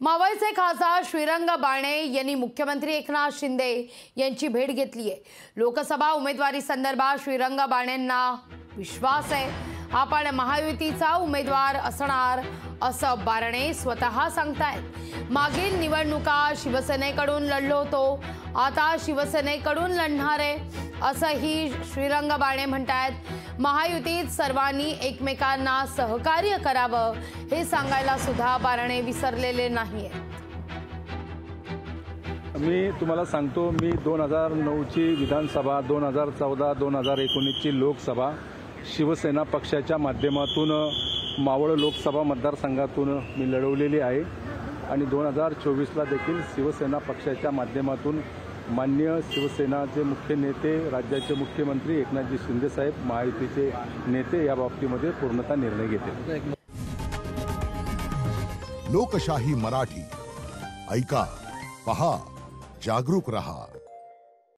मावळचे खासदार श्रीरंग बारणे यांनी मुख्यमंत्री एकनाथ शिंदे यांची भेट घेतली आहे। लोकसभा उमेदवारी संदर्भात श्रीरंग बारणेंना विश्वास आहे, आपण महायुतीचा उमेदवार असणार असं बारणे स्वतः सांगतायत। मागील निवडणुका शिवसेनेकडून लढलो होतो, आता शिवसेनेकडून लढणार आहे असंही श्रीरंग बारणे म्हणतायत। महायुतीत सर्वांनी एकमेकांना सहकार्य करावं हे सांगायला सुद्धा बारणे विसरलेले नाहीये। मी तुम्हाला सांगतो, मी 2009 ची विधानसभा, 2014, 2019 ची लोकसभा शिवसेना पक्षाच्या माध्यमातून मावळ लोकसभा मतदारसंघातून मी लढवलेली आहे आणि 2024 ला देखील शिवसेना पक्षाच्या माध्यमातून माननीय शिवसेनाचे मुख्य नेते, राज्याचे मुख्यमंत्री एकनाथजी शिंदे साहेब, महायुतीचे नेते या बाबतीमध्ये पूर्णतः निर्णय घेतील। लोकशाही मराठी ऐका, पहा, जागरूक रहा।